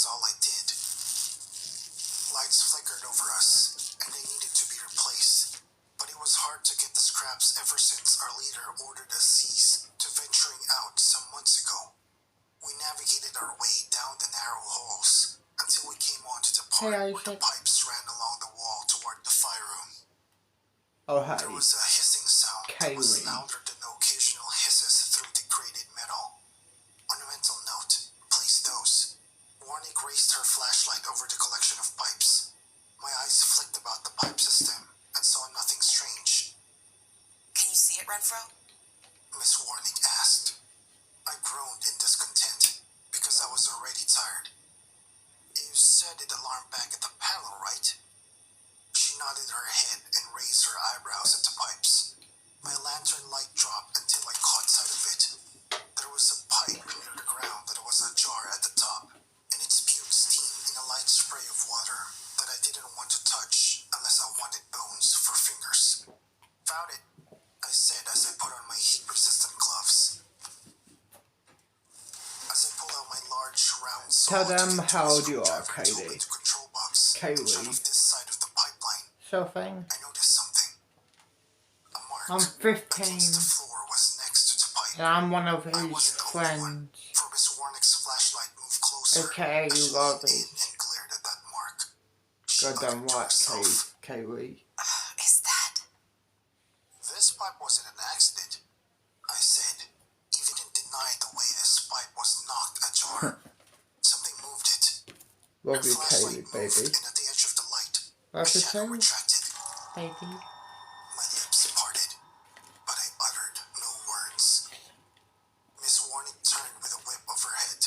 was all I did. Lights flickered over us, and they needed to be replaced. But it was hard to get the scraps ever since our leader ordered us cease to venturing out some months ago. We navigated our way down the narrow halls until we came onto the part where the pipes ran along the wall toward the fire room. Oh, hi. There was a hissing sound that was louder than the occasional hisses through degraded metal. On a mental note, place those. Warnick raised her flashlight over the collection of pipes. My eyes flicked about the pipe system and saw nothing strange. Can you see it, Renfro? Miss Warnick asked. I groaned in discontent because I was already tired. You said it alarmed back at the panel, right? She nodded her head and raised her eyebrows at the pipes. My lantern light dropped until I caught sight of it. There was a pipe near the ground that was ajar at the top, and it spewed steam in a light spray of water that I didn't want to touch unless I wanted bones for fingers. Found it, I said as I put on my heat-resistant gloves. As I pull out my large round saw, tell them how old you are, Kaylee. Kaylee. Sure thing. I noticed something. A mark I'm 15. against the floor was next to the pipe. And I'm one of I his wasn't the only friends. one, for Miss Warnick's flashlight moved closer. Okay, as you she love leaned in it. and glared at that mark. She Goddamn uttered to right, herself, Kaylee. Is that? "This pipe wasn't an accident," I said, even in deny the way this pipe was knocked ajar. Something moved it. Love Her you, flashlight Kaylee, moved, baby. and at the edge of the light, a Love you, shadow too, retracted. baby. My lips parted, but I uttered no words. Miss Warnick turned with a whip of her head.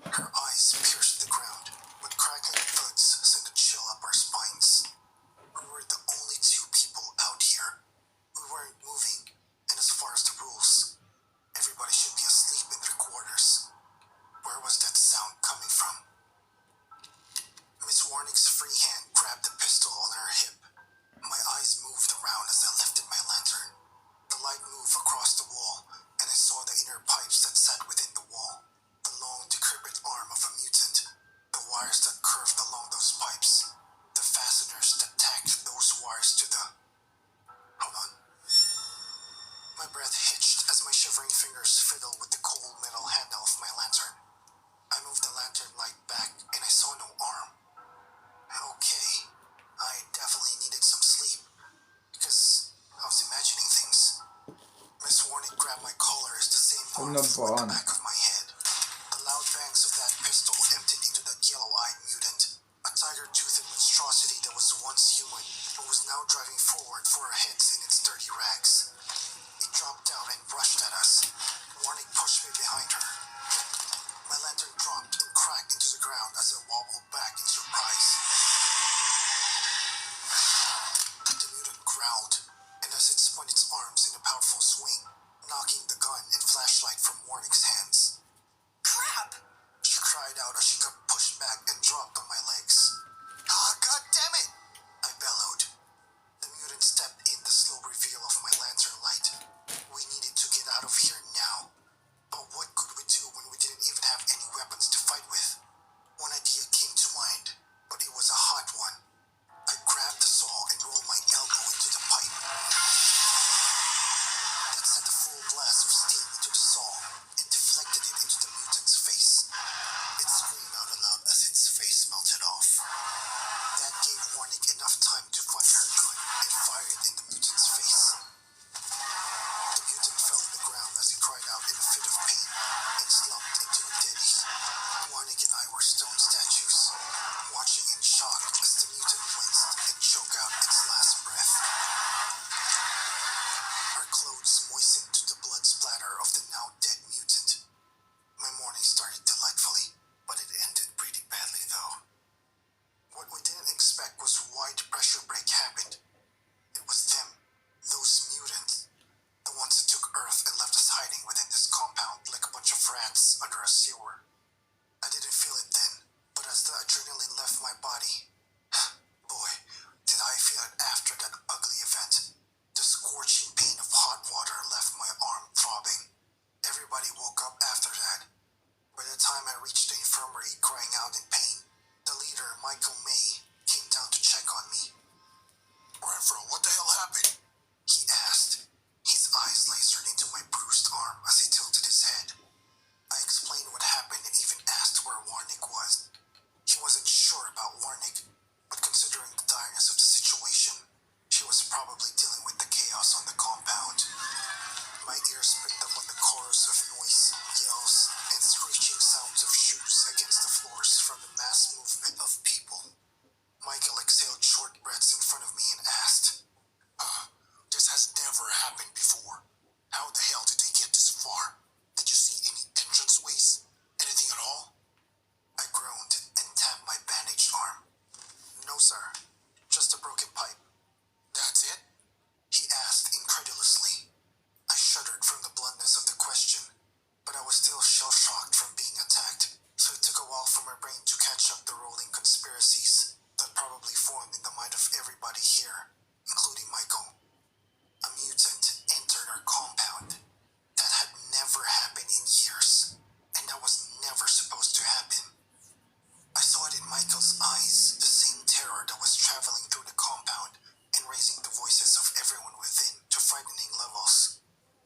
Her eyes pierced the ground, with crackling thuds sent a chill up our spines. We were the only two people out here. We weren't moving, and as far as the rules, everybody should be asleep in their quarters. Where was that sound coming from? Miss Warnick's free hand grabbed the pistol on her hip. My eyes moved around as I lifted my lantern. The light moved across the wall, and I saw the inner pipes that sat within the wall. The long, decrepit arm of a mutant. The wires that curved along those pipes. The fasteners that tacked those wires to the... Hold on. My breath hitched as my shivering fingers fiddled with the cold metal handle of my lantern. I moved the lantern light back, and I saw no arm. Okay, I definitely needed some sleep, because I was imagining things. Miss Warnick grabbed my collar as the same arm flew at the back of my head. The loud bangs of that pistol emptied into that yellow-eyed mutant, a tiger-toothed monstrosity that was once human, but was now driving forward for our heads in its dirty rags. It dropped down and rushed at us. Warnick pushed me behind her. My lantern dropped and cracked into the ground as I wobbled back in surprise. The mutant growled, and as it spun its arms in a powerful swing, knocking the gun and flashlight from Warnick's hands. Crap! She cried out as she got pushed back and dropped on my legs. Ah, God damn it! I bellowed. The mutant stepped in the slow reveal of my lantern light. We needed to get out of here now. But what could we do when we didn't even have any weapons to fight with? One idea came to mind, but it was a hot one. I grabbed the saw and rolled my elbow into the pipe. That sent a full blast of steam into the saw and shell-shocked from being attacked, so it took a while for my brain to catch up the rolling conspiracies that probably formed in the mind of everybody here, including Michael. A mutant entered our compound. That had never happened in years, and that was never supposed to happen. I saw it in Michael's eyes, the same terror that was traveling through the compound and raising the voices of everyone within to frightening levels.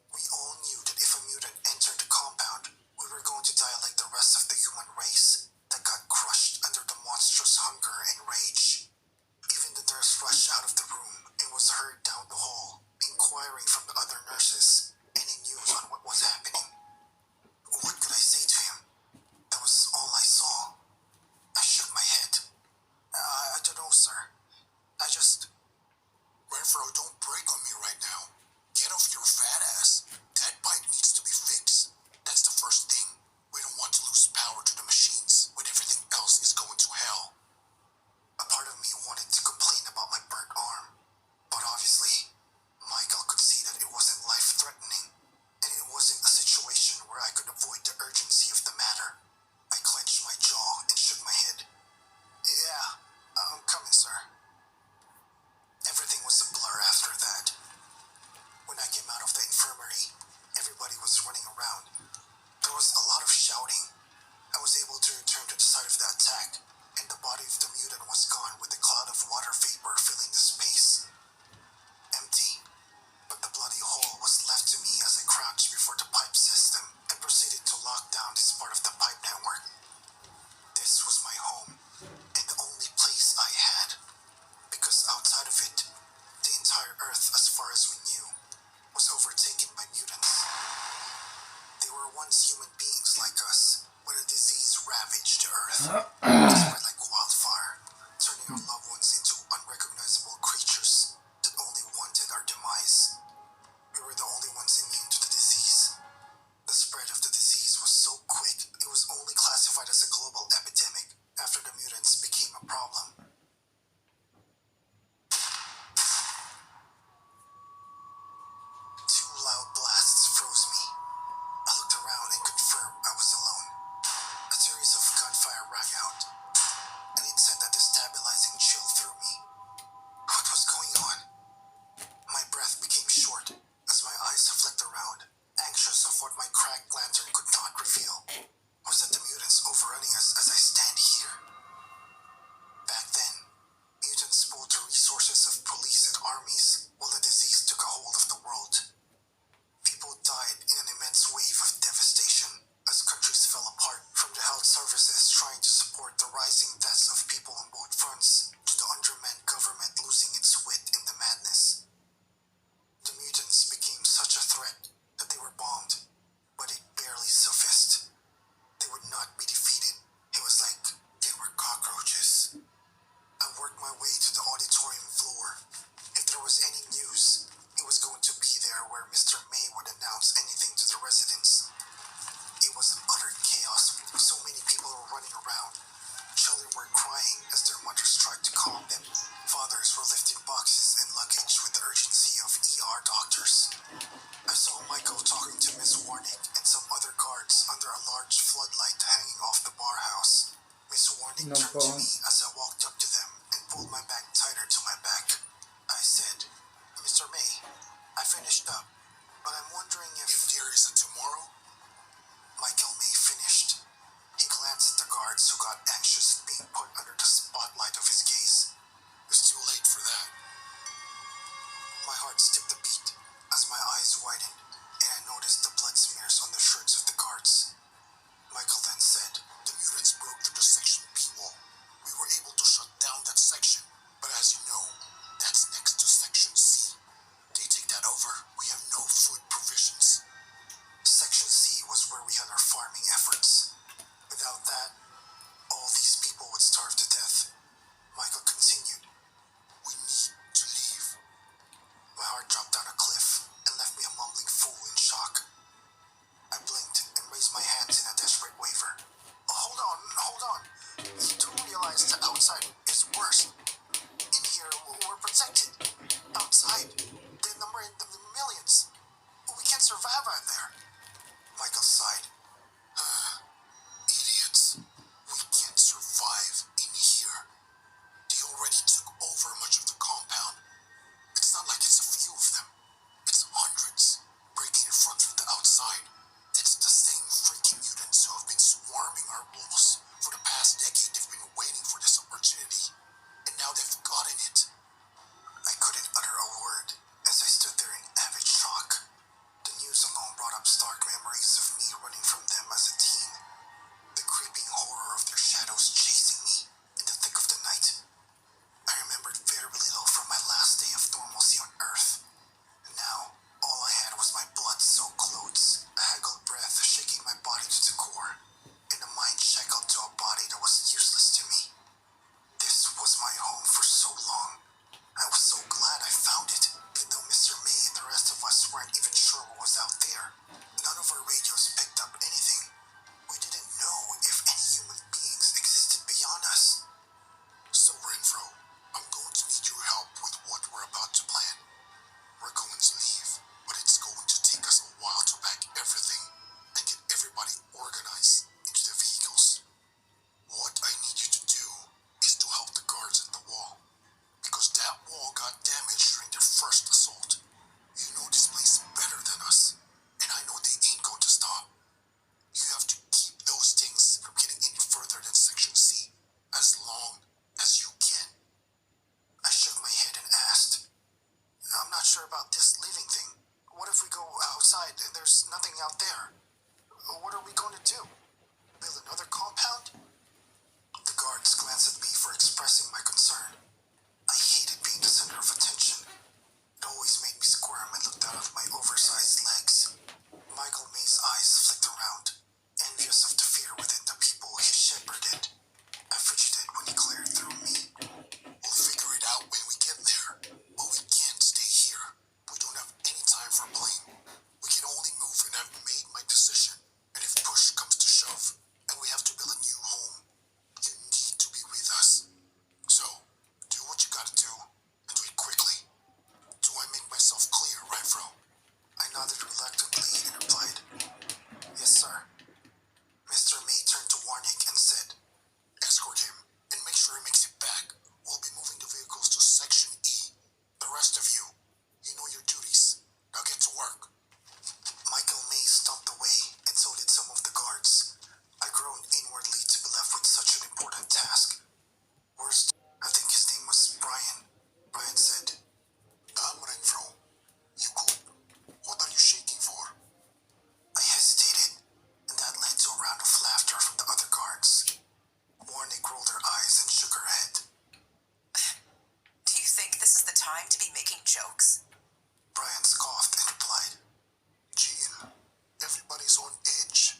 We all knew that if a mutant entered the compound, we were going to die like the rest of the human race that got crushed under the monstrous hunger and rage. Even the nurse rushed out of the room and was heard down the hall, inquiring from the other nurses any news on what was happening. What could I say to him? That was all I saw. I shook my head. I don't know, sir. I just... Renfro, don't break on me right now. Get off your fat ass. That pipe needs to be fixed. That's the first thing. We don't want to lose power to the machines when everything else is going to hell. A part of me wanted to complain about my burnt arm, but obviously, Michael could see that it wasn't life-threatening, and it wasn't a situation where I could avoid the urgency of the matter. I clenched my jaw and shook my head. Yeah, I'm coming, sir. Everything was a blur after that. When I came out of the infirmary, everybody was running around. There was a lot of shouting. I was able to return to the site of the attack, and the body of the mutant was gone with a cloud of water vapor filling the space. Empty, but the bloody hole was left to me as I crouched before the pipe system and proceeded to lock down this part of the pipe network. This was my home, and the only place I had, because outside of it, the entire Earth, as far as we knew, was overtaken by mutants. They were once human beings like us, but a disease ravaged the Earth. It spread like wildfire, turning our loved ones into unrecognizable creatures that only wanted our demise. We were the only ones immune to the disease. The spread of the disease was so quick, it was only classified as a global epidemic after the mutants became a problem. Two loud blasts froze me. I looked around and confirmed I was alone. A series of gunfire rang out, and it sent a destabilizing chill through me. What was going on? My breath became short as my eyes flicked around, anxious of what my cracked lantern could not reveal. Was it the mutants overrunning us as I stand here? Back then, mutants pulled the resources of police and armies while the disease took a hold of the world. People died in an immense wave of devastation as countries fell apart, from the health services trying to support the rising deaths of people on both fronts to the undermanned government losing its wit in the madness. The mutants became such a threat that they were bombed, but it barely sufficed. They would not be defeated. It was like they were cockroaches. I worked my way to the auditorium floor. If there was any news, it was going to be there where Mr. May would announce anything to the residents. It was utter chaos. So many people were running around. Children were crying as their mothers tried to calm them. Fathers were lifting boxes and luggage with the urgency of ER doctors. I saw Michael talking to Miss Warnick and some other guards under a large floodlight hanging off the bar house. Miss Warnick turned to me as I walked up to them and pulled my bag tighter to my back. I said, Mr. May, I finished up, but I'm wondering if there is a tomorrow? Michael May finished. He glanced at the guards who got anxious at being put under the spotlight of his gaze. It's too late for that. My heart skipped a beat as my eyes widened and I noticed the blood smears on the shirts of the guards. Michael then said, the mutants broke through the Section B wall. We were able to shut down that section, ground, envious of the fear within the people he shepherded. I fidgeted when he glared through me. We'll figure it out when we get there, but we can't stay here. We don't have any time for blame. We can only move and I've made my decision. And if push comes to shove, and we have to build a new home, you need to be with us. So, do what you gotta do, and do it quickly. Do I make myself clear, Renfro? I nodded reluctantly and replied, "Yes, sir." Mr. May turned to Warnick and said, "Escort him, and make sure he makes it back. We'll be moving the vehicles to Section E. The rest of you, you know your duties. Now get to work." Michael May stomped away, and so did some of the guards. I groaned inwardly to be left with such an important task. Worst, I think his name was Brian. Brian said, Renfro, you cool? What are you shaking for?" I hesitated, and that led to a round of laughter from the other guards. Warnick rolled her eyes and shook her head. Do you think this is the time to be making jokes? Brian scoffed and replied, "Jean, everybody's on edge.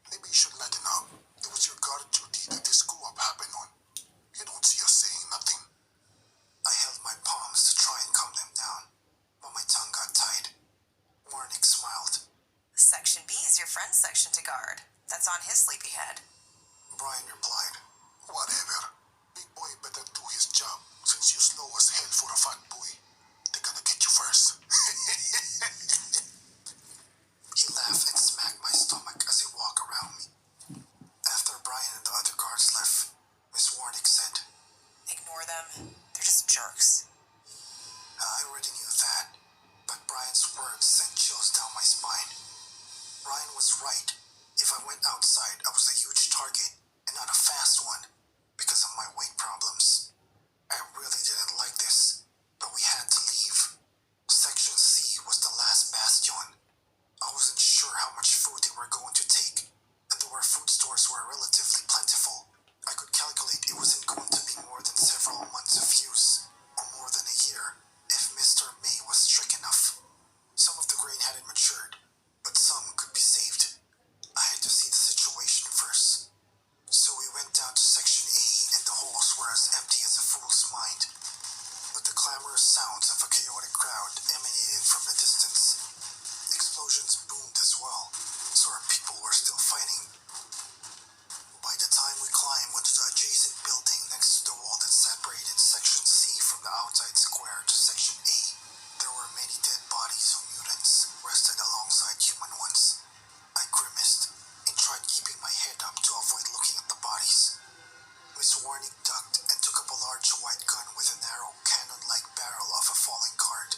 Maybe you should lighten up. It was your guard duty that this screw-up happened on. You don't see us saying nothing." I held my palms to try and calm them down, but my tongue got tied. Warnick smiled. Section B is your friend's section to guard. That's on his sleepy head. Brian replied, "Whatever. Big boy better do his job, since you slow as hell for a fat boy. They're gonna get you first." He laughed and smacked my stomach as he walked around me. After Brian and the other guards left, Miss Warnick said, Ignore them. They're just jerks. "I already knew that, but Brian's words sent chills down my spine. Brian was right. If I went outside, I was a huge target, and not a fast one, because of my weight problems. I really didn't like this, but we had to leave. Section C was the last bastion. I wasn't sure how much food they were going to take, and though our food stores were relatively plentiful, I could calculate it wasn't going to be more than several months of use, or more than a year, if Mr. May was strict enough. Some of the grain hadn't matured, but some could be saved. I had to see the situation first. So we went down to Section A, and the halls were as empty as a fool's mind. But the clamorous sounds of a chaotic crowd emanated from the distance. Explosions boomed as well, so our people were still fighting. By the time we climbed onto the adjacent building next to the wall that separated Section C from the outside square to Section A, there were many dead bodies of mutants rested alongside human ones. I grimaced and tried keeping my head up to avoid looking at the bodies. Miss Warnick ducked and took up a large white gun with a narrow cannon-like barrel of a falling guard.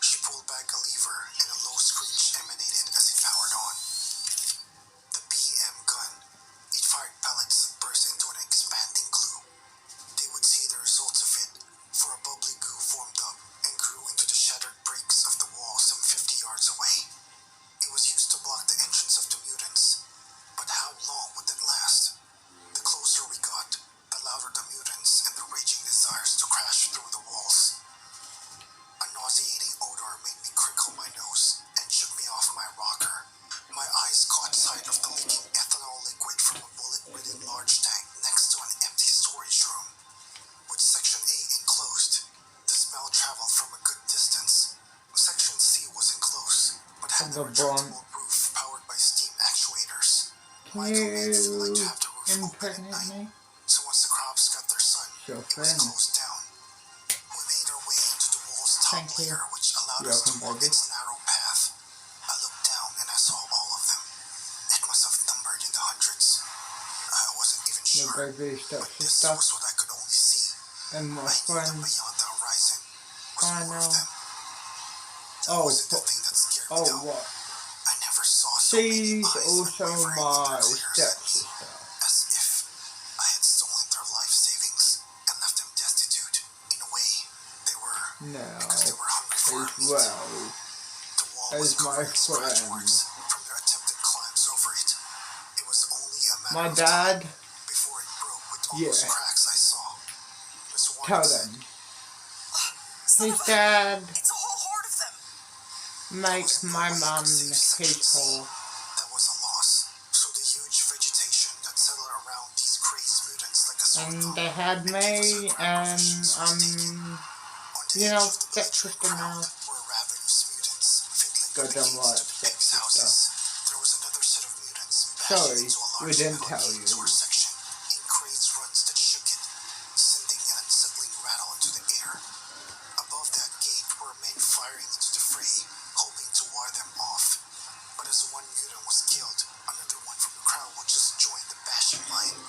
She pulled back a lever and a low screech emanated as it powered on. The PM gun. It fired pellets that burst into an expanding glue. They would see the results of it, for a bubbly goo formed up and grew into the shattered bricks of the wall some 50 yards away. It was used to block the entrance of the mutants, but how long would that last? The closer we got, the louder the mutants and the raging desires to crash through the walls. A nauseating odor made me crinkle my nose and shook me off my rocker. My eyes caught sight of the leaking ethanol liquid from a bullet-ridden large tank next to an empty storage room. With Section A enclosed, the smell traveled from a good distance. Section C wasn't close, but had the retractable roof powered by steam actuators. Michael made seemed like to have the roof open at Impregnate night, me? so once the crops got their sun, So it was thin. closed down. We made our way into the wall's top Thank you. layer, which allowed us to Welcome, walk baby. its narrow path. I looked down and I saw all of them. It must have numbered in the hundreds. I wasn't even The sure, baby but stuff and this stuff. was what I could only see. And my I knew that friend. beyond the horizon was I more know. of them. That Oh, wasn't the thing that scared me oh, though. what? I never saw so many She's eyes also unwavering in my their clear sense, stepsister. as if I had stolen their life savings and left them destitute. In a way, they were, because they Now, were hungry for our as meat. well The wall as was my covered in scratch friend. marks from their attempted climbs over it. It was only a matter My of dad, time before it broke with all yeah. those cracks I saw. Miss Tell Warren said, them. Son His of a- dad It's a whole horde of them. makes "There was no my way you mum could save Section hate C. her. That was a loss. and they had me, and you know, sexist now. Were ravenous mutants fiddling Got with them the right, keys to the pigs' sexist houses. There was another set of mutants Sorry, bashing into a we large didn't metal tell gate you. to our section in crates runs that shook it, sending an unsettling rattle into the air. Above that gate were men firing into the fray, hoping to ward them off. But as one mutant was killed, another one from the crowd would just join the bashing line.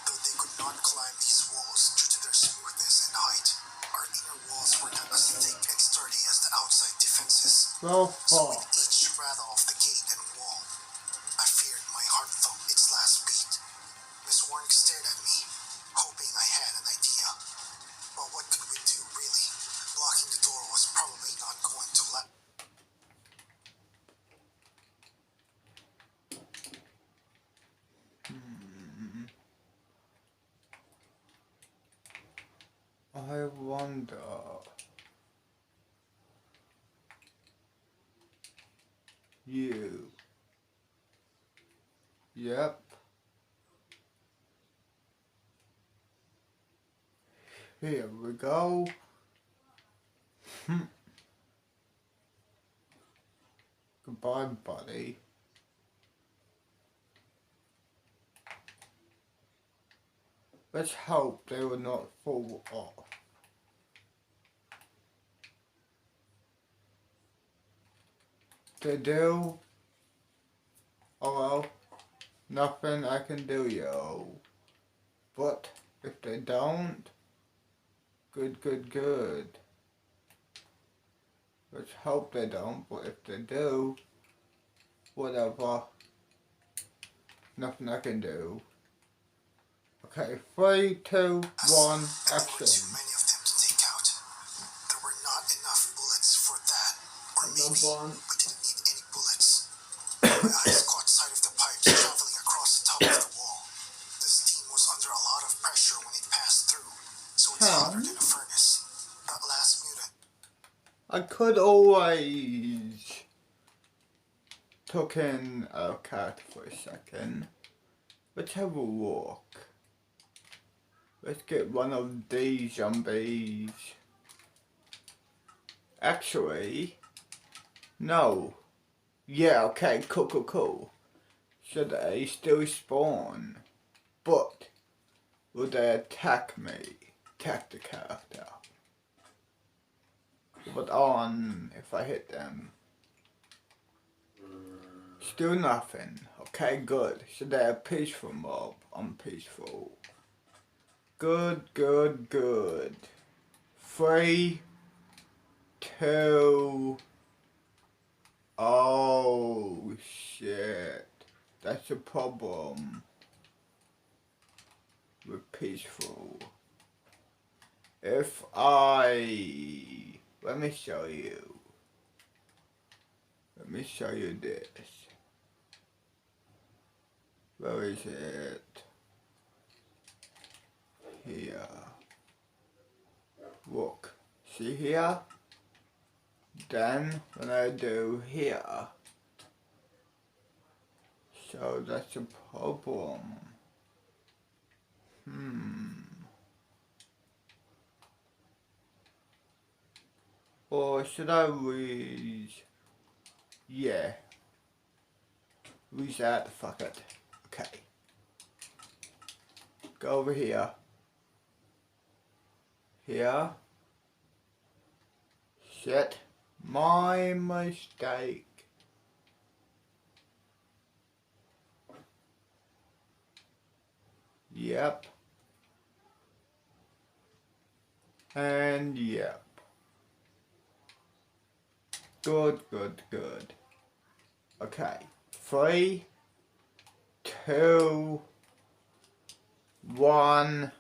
Though they could not climb these walls due to their smoothness and height, our inner walls were not as thick and sturdy as the outside defenses. Well, So with each rattle off the gate and wall, I feared my heart thumped its last beat. Miss Warnick stared at me, hoping I had an idea. But what could we do, really? Blocking the door was probably not going to let. I wonder. You. Yep. Here we go. Goodbye, buddy. Let's hope they will not fall off. They do. Oh well. Nothing I can do, yo. But if they don't, good. Let's hope they don't, but if they do, whatever. Nothing I can do. Okay, 3, 2, 1, There were action. too many of them to take out. There were not enough bullets for that, or maybe we didn't need any bullets. My eyes caught sight of the pipes traveling across the top of the wall. This team was under a lot of pressure when it passed through, so it's hotter than a furnace. That last mutant. I could always took in a character for a second. Let's have a look. Let's get one of these zombies. Actually, no. Yeah, okay, cool. So they still spawn. But, will they attack me? Attack the character. But on if I hit them. Still nothing. Okay, good. So they're a peaceful mob. I'm peaceful. Good. 3, 2. Oh shit. That's a problem. We're peaceful. If let me show you. Let me show you this. Where is it? Here. Look. See here? Then when I do here. So that's a problem. Or should I Yeah. Reset, fuck it. Okay. Go over here. Here. Shit. My mistake. Yep. And yep. Good. Okay. 3, 2, 1,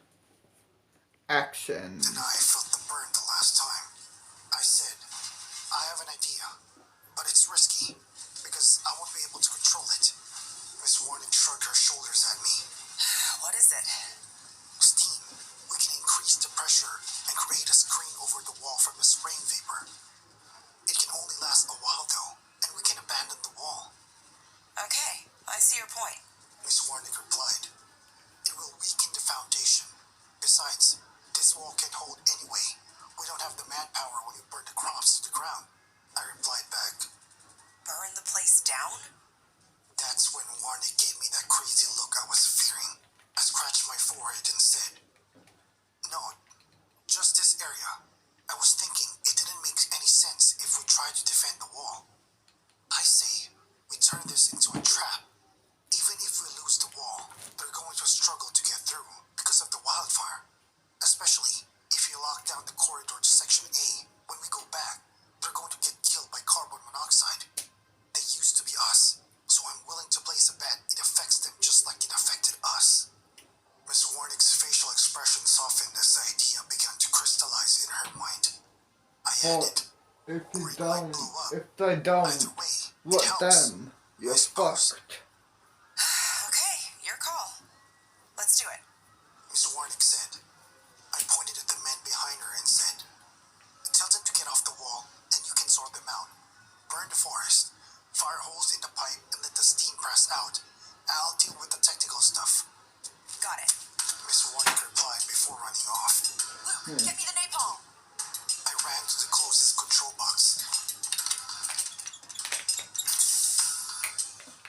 action. And I felt the burn the last time. I said, I have an idea, but it's risky, because I won't be able to control it. Miss Warnick shrugged her shoulders at me. What is it? Steam. We can increase the pressure and create a screen over the wall from the spraying vapor. It can only last a while though, and we can abandon the wall. Okay, I see your point. Miss Warnick replied. It will weaken the foundation, Besides, this wall can hold anyway. We don't have the manpower when you burn the crops to the ground. I replied back. Burn the place down? That's when Warnick gave me that crazy look I was fearing. I scratched my forehead and said, "No, just this area. I was thinking it didn't make any sense if we tried to defend the wall. I say, we turn this into a trap. Even if we lose the wall, they're going to struggle to get through because of the wildfire. Especially if you lock down the corridor to Section A. When we go back, they're going to get killed by carbon monoxide. They used to be us, so I'm willing to place a bet it affects them just like it affected us." Miss Warnick's facial expression softened as the idea began to crystallize in her mind. I added, If you "Or it might don't, blow up. if they don't, Either way, it let helps. them. You're I suppose." fucked. Okay, your call. Let's do it. Miss Warnick said. I pointed at the men behind her and said, "Tell them to get off the wall, and you can sort them out. Burn the forest, fire holes in the pipe, and let the steam press out. I'll deal with the technical stuff." Got it. Miss Warnick replied before running off. Luke, get me the napalm. I ran to the closest control box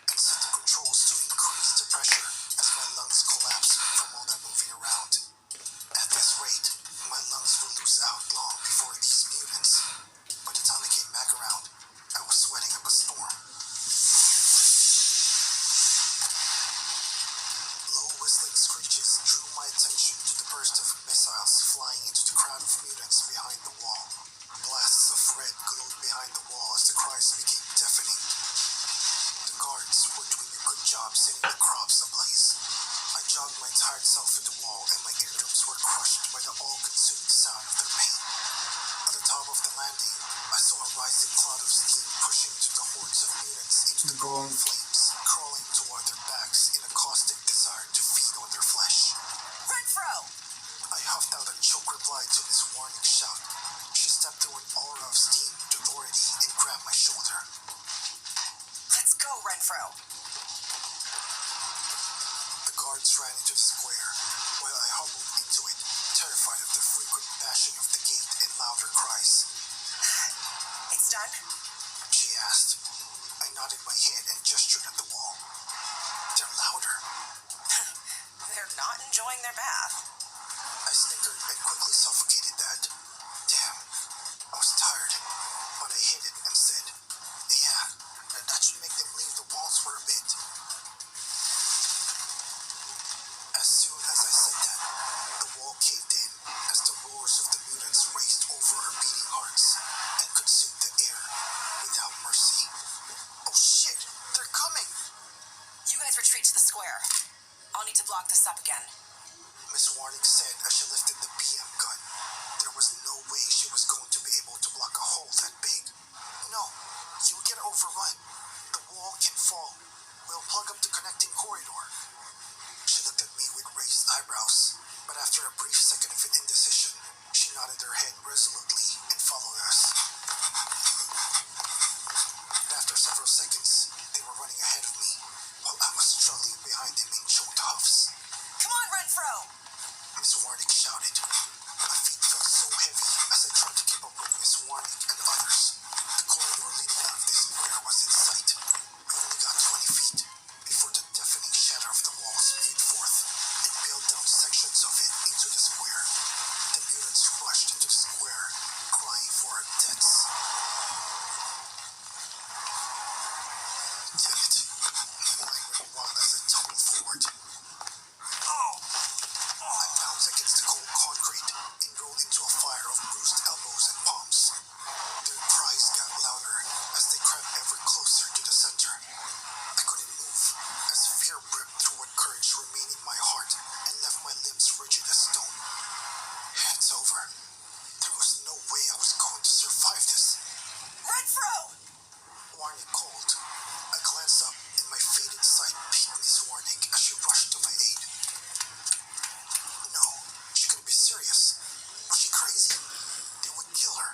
and set the controls to increase the pressure as my lungs collapsed from all that moving around. At this rate, my lungs will lose out long before these mutants. By the time I came back around, I was sweating up a storm. Low whistling screeches drew my attention to the burst of missiles flying into the crowd of mutants behind the wall. Blasts of red glowed behind the wall as the cries became deafening. The guards were doing a good job setting the crops ablaze. I jogged my tired self to the wall, and my eardrums were crushed by the all-consuming sound of their pain. At the top of the landing, I saw a rising cloud of steam pushing into the hordes of mutants into the glowing flames, crawling toward their backs in a caustic desire to feed on their flesh. Renfro! I huffed out a choke reply to Miss Warnick's shout. She stepped through an aura of steam and authority and grabbed my shoulder. Let's go, Renfro. The guards ran into the square, while I hobbled into it, terrified of the frequent bashing of the gate and louder cries. It's done? She asked. I nodded my head and gestured at the wall. They're louder. They're not enjoying their bath. I snickered and quickly suffocated that. Damn, I was tired, but I hid it and said, "Yeah, that should make them leave the walls for a bit." As soon as I said that, the wall caved in as the roars of the mutants raced over our beating hearts and consumed the air without mercy. Oh shit, they're coming! You guys retreat to the square. I'll need to block this up again. Miss Warnick said as she lifted the BM gun. There was no way she was going to be able to block a hole that big. "No, you will get overrun. The wall can fall. We'll plug up the connecting corridor." She looked at me with raised eyebrows, but after a brief second of indecision, she nodded her head resolutely and followed us. But after several seconds, they were running ahead of me, while I was struggling behind them in choked huffs. Come on, Renfro! Miss Warnick shouted. My feet felt so heavy as I tried to keep up with Miss Warnick and others. The corridor leading out of this square was in sight. We only got 20 feet before the deafening shatter of the wall spewed forth and peeled down sections of it into the square. The mutants rushed into the square, crying for our deaths. Damn it. My mind went wild as I tumbled forward. I bounced against the cold concrete and rolled into a fire of bruised elbows and palms. Their cries got louder as they crept ever closer to the center. I couldn't move as fear ripped through what courage remained in my heart and left my limbs rigid as stone. It's over. There was no way I was going to survive this. Renfro! Warnick called. I glanced up and my faded sight piqued Miss Warnick as she rushed to my aid. No, she couldn't be serious. Was she crazy? They would kill her.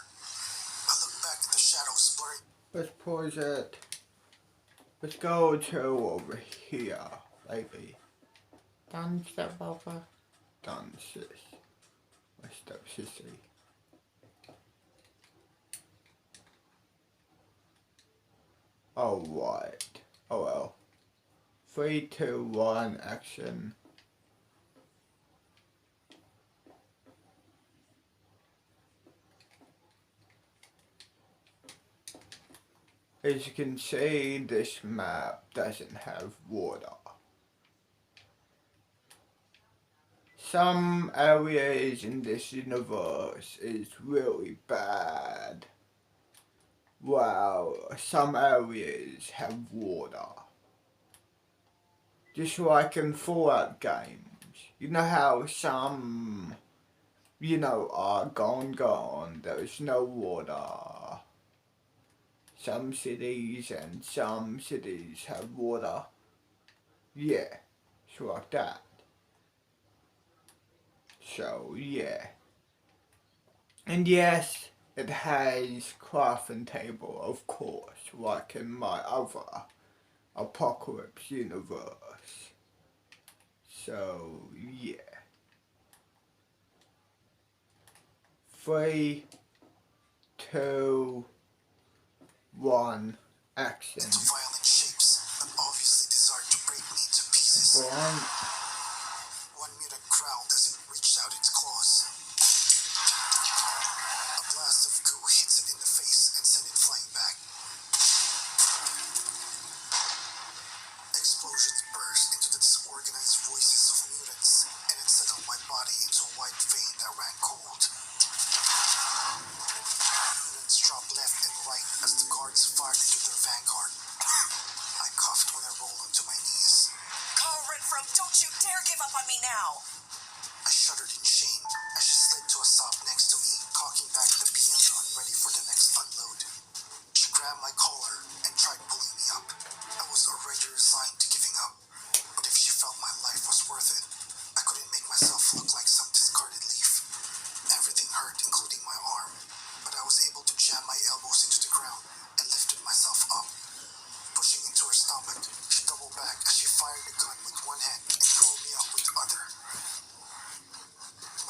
I looked back at the shadows blurring. Let's pause it. Let's go to over here, baby. Don't step over. done this. My stepsister. Alright. Oh well. 3, 2, 1, action. As you can see, this map doesn't have water. Some areas in this universe is really bad, while some areas have water. Just like in Fallout games. You know how some, are gone, there's no water. Some cities and some cities have water. Yeah, it's like that. So, yeah. And yes, it has crafting table, of course, like in my other Apocalypse universe. So, yeah. 3, 2, 1, action. Into violent shapes that obviously desired to break me to pieces. One mutant growled as it reached out its claws. A blast of goo hits it in the face and sent it flying back. Explosions burst into the disorganized voices of mutants, and it settled my body into a white vein that ran cold. Mutants dropped left and right as the guards fired into their vanguard. I coughed when I rolled onto my knees. Carl Renfro, don't you dare give up on me now! I shuddered in shame as she slid to a stop next to me, cocking back the BM gun ready for the next unload. She grabbed my collar and tried pulling me up. I was already resigned to giving up, but if she felt my life was worth it, I couldn't make myself look like some discarded leaf. Everything hurt, including my arm, but I was able to jam my elbows into the ground and lifted myself up. Pushing into her stomach, she doubled back as she fired the gun with one hand and pulled me up with the other.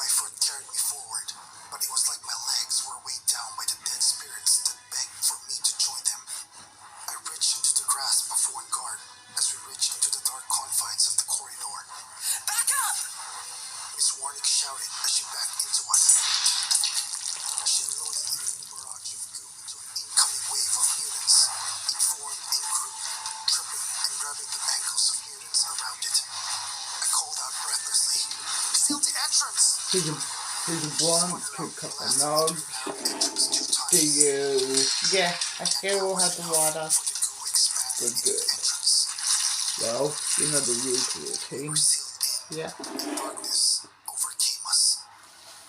My foot carried me forward, but it was like my legs were weighed down by the dead spirits that begged for me to join them. I reached into the grasp of one guard as we reached into the dark confines of the corridor. Back up! Miss Warnick shouted as she backed into us. She unloaded a new barrage of goo into an incoming wave of mutants. It formed and grew, tripping and grabbing the ankles of mutants around it. I called out breathlessly, "Seal the entrance!" Here's a blunt to cut my nose. Do you? Yeah, I still have the water. Good. Well, you know the routine. Yeah. Darkness overcame us.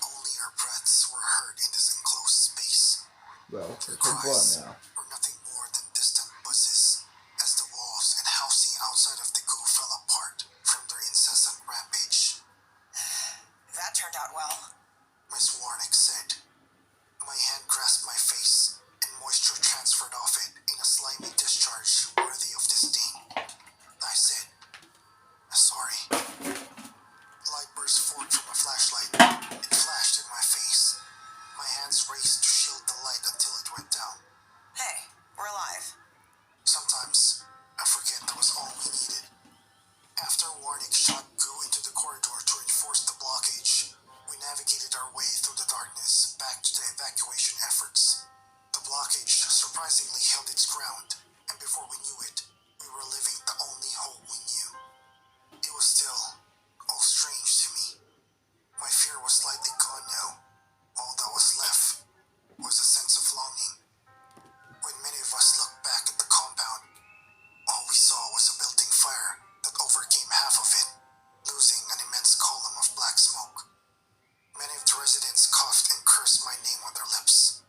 Only our breaths were heard in this enclosed space. Well, it's a Cries blunt now. were nothing more than distant buzzes as the walls and housing outside of the goo fell apart from their incessant rampage. That turned out well. Miss Warnick said. My hand grasped my face, and moisture transferred off it in a slimy discharge worthy of disdain. I said, "Sorry." Light burst forth from a flashlight. It flashed in my face. My hands raced to shield the light until it went down. Hey, we're alive. Sometimes I forget that was all we needed. After Warnick shot goo into the corridor to enforce the blockage, we navigated our way through the darkness back to the evacuation efforts. The blockage surprisingly held its ground, and before we knew it, we were living the only hope we knew. It was still all strange to me. My fear was slightly gone now. All that was left was a sense of longing. When many of us looked back at the compound, all we saw was a building fire that overcame half of it, losing an immense column of black smoke. Many of the residents coughed and cursed my name on their lips.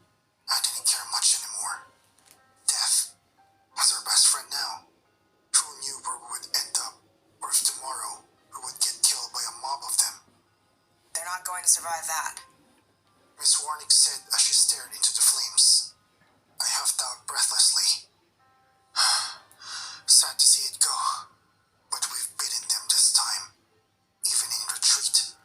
I didn't care much anymore. Death was our best friend now. Who knew where we would end up, or if tomorrow we would get killed by a mob of them? They're not going to survive that. Miss Warnick said as she stared into the flames. I huffed out breathlessly. Sad to see it go, but we've beaten them this time, even in retreat.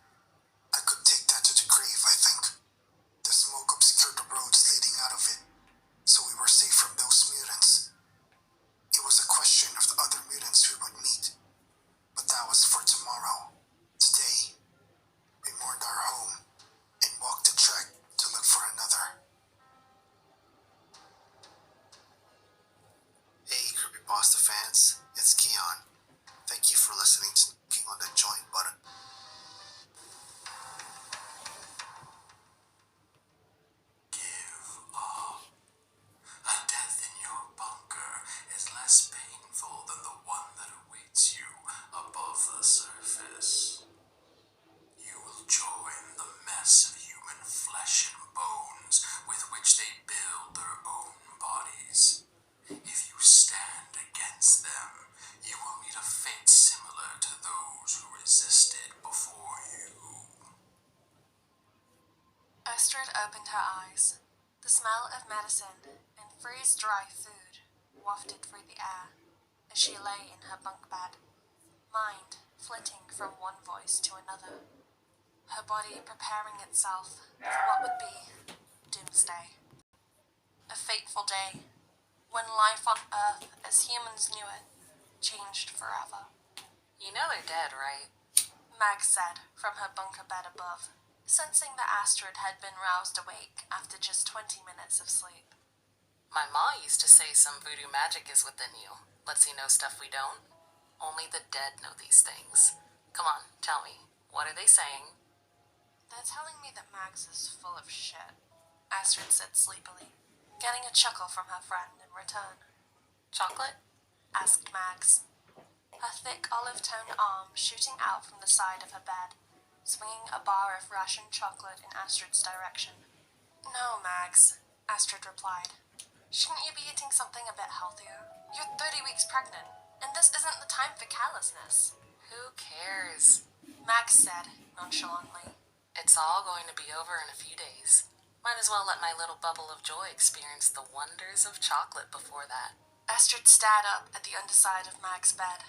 Astrid opened her eyes. The smell of medicine and freeze-dry food wafted through the air as she lay in her bunk bed, mind flitting from one voice to another, her body preparing itself for what would be doomsday. A fateful day, when life on Earth as humans knew it changed forever. You know they're dead, right? Mag said from her bunker bed above, sensing that Astrid had been roused awake after just 20 minutes of sleep. My ma used to say some voodoo magic is within you. Lets you know stuff we don't. Only the dead know these things. Come on, tell me. What are they saying? They're telling me that Mags is full of shit, Astrid said sleepily, getting a chuckle from her friend in return. Chocolate? Asked Mags, her thick olive-toned arm shooting out from the side of her bed, swinging a bar of rationed chocolate in Astrid's direction. No, Mags, Astrid replied. Shouldn't you be eating something a bit healthier? You're 30 weeks pregnant, and this isn't the time for callousness. Who cares? Mags said nonchalantly. It's all going to be over in a few days. Might as well let my little bubble of joy experience the wonders of chocolate before that. Astrid stared up at the underside of Mag's bed.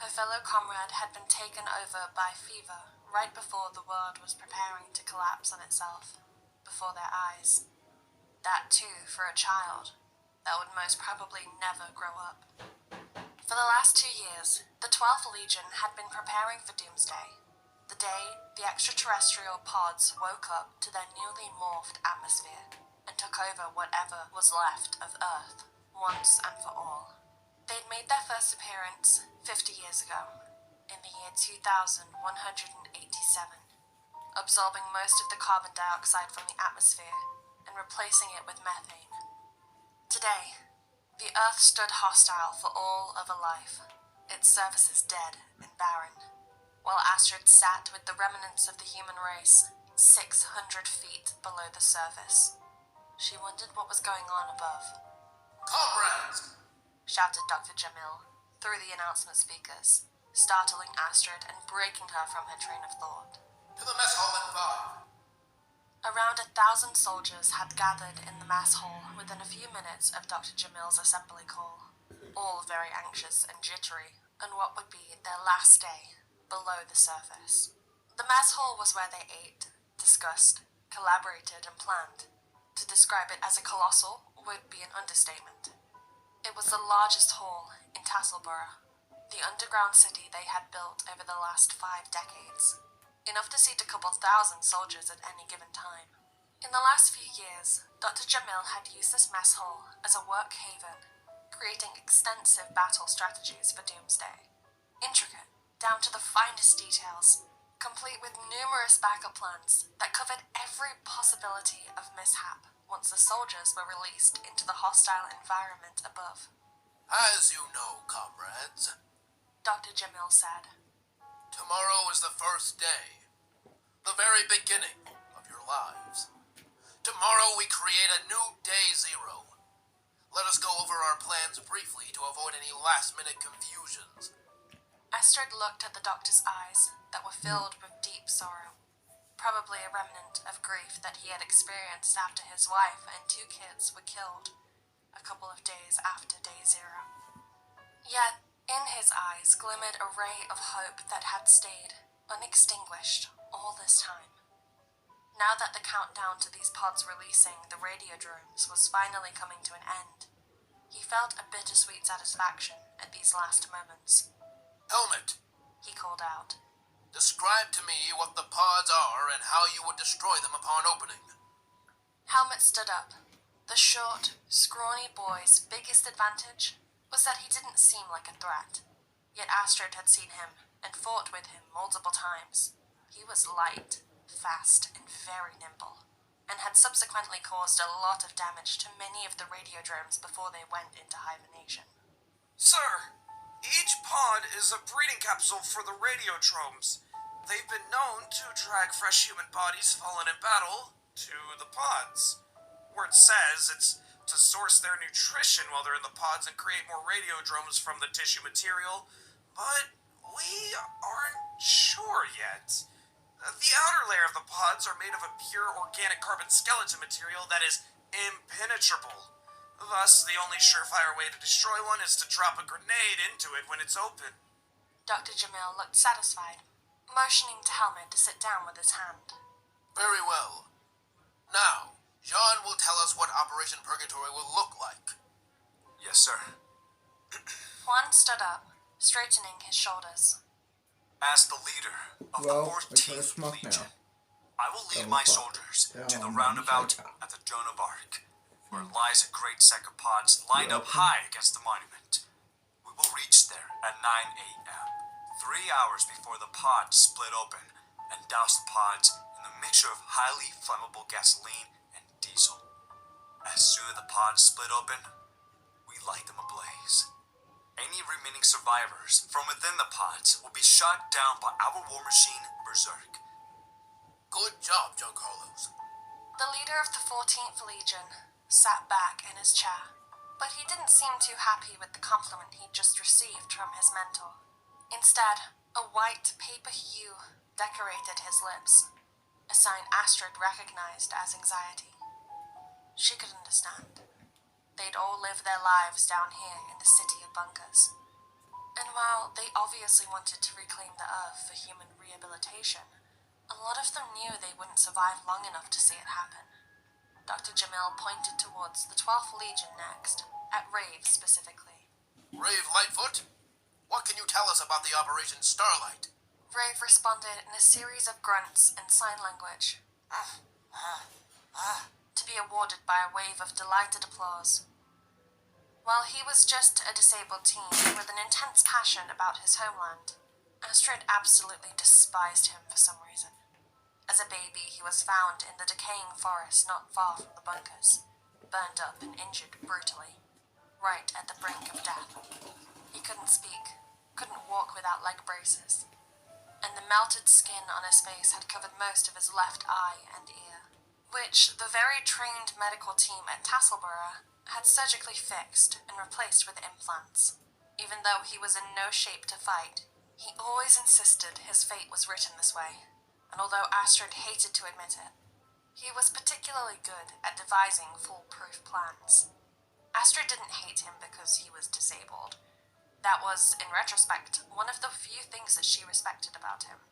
Her fellow comrade had been taken over by fever right before the world was preparing to collapse on itself, before their eyes. That too for a child that would most probably never grow up. For the last 2 years, the 12th Legion had been preparing for Doomsday, the day the extraterrestrial pods woke up to their newly morphed atmosphere and took over whatever was left of Earth once and for all. They'd made their first appearance 50 years ago, in the year 2187, absorbing most of the carbon dioxide from the atmosphere and replacing it with methane. Today, the Earth stood hostile for all other life, its surfaces dead and barren, while Astrid sat with the remnants of the human race 600 feet below the surface. She wondered what was going on above. Comrades! Shouted Dr. Jamil through the announcement speakers, startling Astrid and breaking her from her train of thought. To the mess hall at 5. Around 1,000 soldiers had gathered in the mess hall within a few minutes of Dr. Jamil's assembly call, all very anxious and jittery on what would be their last day below the surface. The mess hall was where they ate, discussed, collaborated and planned. To describe it as a colossal would be an understatement. It was the largest hall in Tasselborough, the underground city they had built over the last 5 decades, enough to seat a couple thousand soldiers at any given time. In the last few years, Dr. Jamil had used this mess hall as a work haven, creating extensive battle strategies for Doomsday. Intricate, down to the finest details, complete with numerous backup plans that covered every possibility of mishap once the soldiers were released into the hostile environment above. As you know, comrades, Dr. Jamil said, tomorrow is the first day, the very beginning of your lives. Tomorrow we create a new day zero. Let us go over our plans briefly to avoid any last-minute confusions. Astrid looked at the doctor's eyes that were filled with deep sorrow, probably a remnant of grief that he had experienced after his wife and 2 kids were killed a couple of days after day zero. Yet, in his eyes glimmered a ray of hope that had stayed unextinguished all this time. Now that the countdown to these pods releasing the radiodromes was finally coming to an end, he felt a bittersweet satisfaction at these last moments. Helmet, He called out. describe to me what the pods are and how you would destroy them upon opening. Helmet stood up. The short, scrawny boy's biggest advantage was that he didn't seem like a threat. Yet Astrid had seen him and fought with him multiple times. He was light, fast, and very nimble, and had subsequently caused a lot of damage to many of the radiodromes before they went into hibernation. Sir, each pod is a breeding capsule for the radiodromes. They've been known to drag fresh human bodies fallen in battle to the pods. Word says it's to source their nutrition while they're in the pods and create more radiodromes from the tissue material, but we aren't sure yet. The outer layer of the pods are made of a pure organic carbon skeleton material that is impenetrable. Thus, the only surefire way to destroy one is to drop a grenade into it when it's open. Dr. Jamil looked satisfied, motioning to Helmet to sit down with his hand. Very well. Now, Jean will tell us what Operation Purgatory will look like. Yes, sir. Juan stood up, straightening his shoulders. As the leader of the Well, we can 14th smoke Legion, now. I will lead Don't my fuck. soldiers to the Don't roundabout fuck. at the Joan of Arc, where lies a great sack of pods lined up Welcome. high against the monument. We will reach there at 9 a.m., 3 hours before the pods split open, and douse the pods in a mixture of highly flammable gasoline and diesel. As soon as the pods split open, we light them ablaze. Any remaining survivors from within the pods will be shot down by our war machine, Berserk. Good job, Giancarlos. The leader of the 14th Legion sat back in his chair, but he didn't seem too happy with the compliment he'd just received from his mentor. Instead, a white paper hue decorated his lips, a sign Astrid recognized as anxiety. She could understand. They'd all lived their lives down here in the city of bunkers. And while they obviously wanted to reclaim the Earth for human rehabilitation, a lot of them knew they wouldn't survive long enough to see it happen. Dr. Jamil pointed towards the 12th Legion next, at Rave specifically. Rave Lightfoot, what can you tell us about the Operation Starlight? Rave responded in a series of grunts and sign language, to be awarded by a wave of delighted applause. While he was just a disabled teen with an intense passion about his homeland, Astrid absolutely despised him for some reason. As a baby, he was found in the decaying forest not far from the bunkers, burned up and injured brutally, right at the brink of death. He couldn't speak, couldn't walk without leg braces, and the melted skin on his face had covered most of his left eye and ear, which the very trained medical team at Tasselborough had surgically fixed and replaced with implants. Even though he was in no shape to fight, he always insisted his fate was written this way, and although Astrid hated to admit it, he was particularly good at devising foolproof plans. Astrid didn't hate him because he was disabled. That was, in retrospect, one of the few things that she respected about him.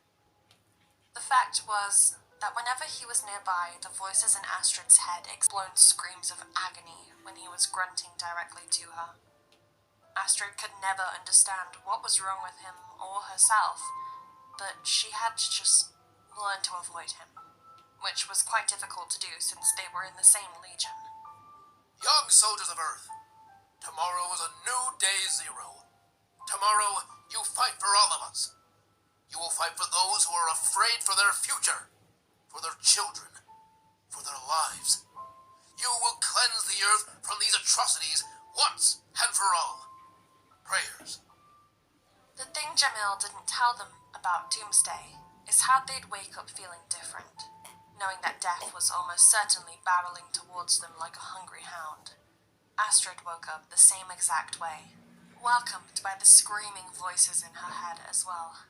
The fact was that whenever he was nearby, the voices in Astrid's head exploded screams of agony when he was grunting directly to her. Astrid could never understand what was wrong with him or herself, but she had to just learn to avoid him, which was quite difficult to do since they were in the same legion. Young soldiers of Earth, tomorrow is a new day zero. Tomorrow, you fight for all of us. You will fight for those who are afraid for their future, for their children, for their lives. You will cleanse the Earth from these atrocities once and for all. Prayers. The thing Jamil didn't tell them about Doomsday is how they'd wake up feeling different, knowing that death was almost certainly barreling towards them like a hungry hound. Astrid woke up the same exact way, welcomed by the screaming voices in her head as well.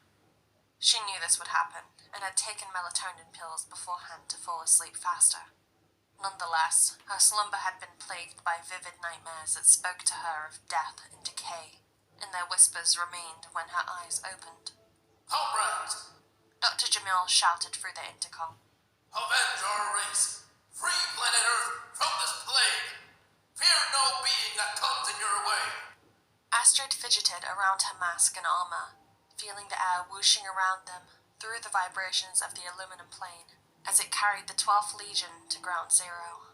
She knew this would happen, and had taken melatonin pills beforehand to fall asleep faster. Nonetheless, her slumber had been plagued by vivid nightmares that spoke to her of death and decay, and their whispers remained when her eyes opened. Comrades, Dr. Jamil shouted through the intercom. avenge our race. Free planet Earth from this plague. Fear no being that comes in your way. Astrid fidgeted around her mask and armor, feeling the air whooshing around them through the vibrations of the aluminum plane as it carried the 12th Legion to Ground Zero.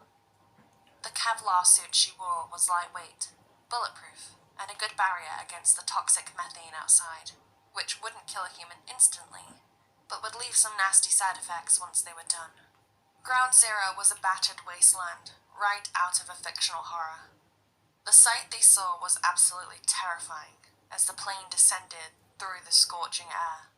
The Kevlar suit she wore was lightweight, bulletproof, and a good barrier against the toxic methane outside, which wouldn't kill a human instantly, but would leave some nasty side effects once they were done. Ground Zero was a battered wasteland, right out of a fictional horror. The sight they saw was absolutely terrifying as the plane descended through the scorching air.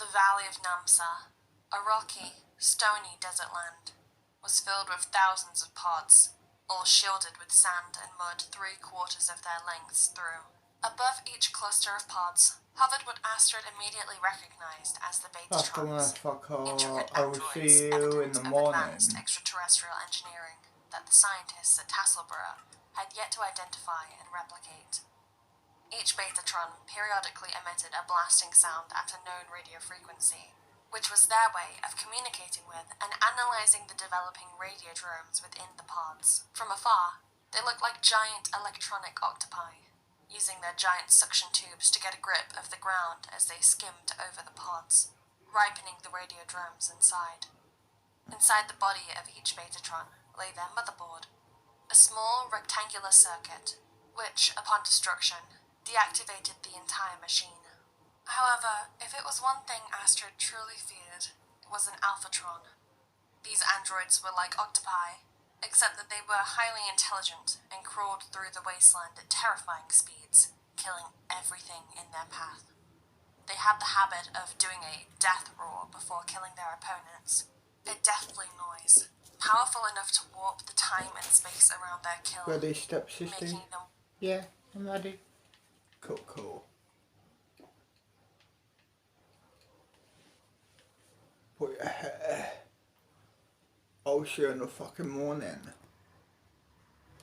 The valley of Namsa, a rocky, stony desert land, was filled with thousands of pods, all shielded with sand and mud 3/4 of their lengths through, Above each cluster of pods hovered what Astrid immediately recognized as the After when I Betatrons, fuck off, intricate I will androids see you in evidence the of morning. advanced extraterrestrial engineering that the scientists at Tasselborough had yet to identify and replicate. Each Betatron periodically emitted a blasting sound at a known radio frequency, which was their way of communicating with and analysing the developing radiodromes within the pods. From afar, they looked like giant electronic octopi, using their giant suction tubes to get a grip of the ground as they skimmed over the pods, ripening the radiodromes inside. Inside the body of each Betatron lay their motherboard, a small rectangular circuit, which, upon destruction, deactivated the entire machine. However, if it was one thing Astrid truly feared, it was an Alphatron. These androids were like octopi, except that they were highly intelligent and crawled through the wasteland at terrifying speeds, killing everything in their path. They had the habit of doing a death roar before killing their opponents, a deathly noise, powerful enough to warp the time and space around their kill, Ready, stepsister? making them Yeah, I'm ready. Cool. Put your hair. I'll see you in the fucking morning.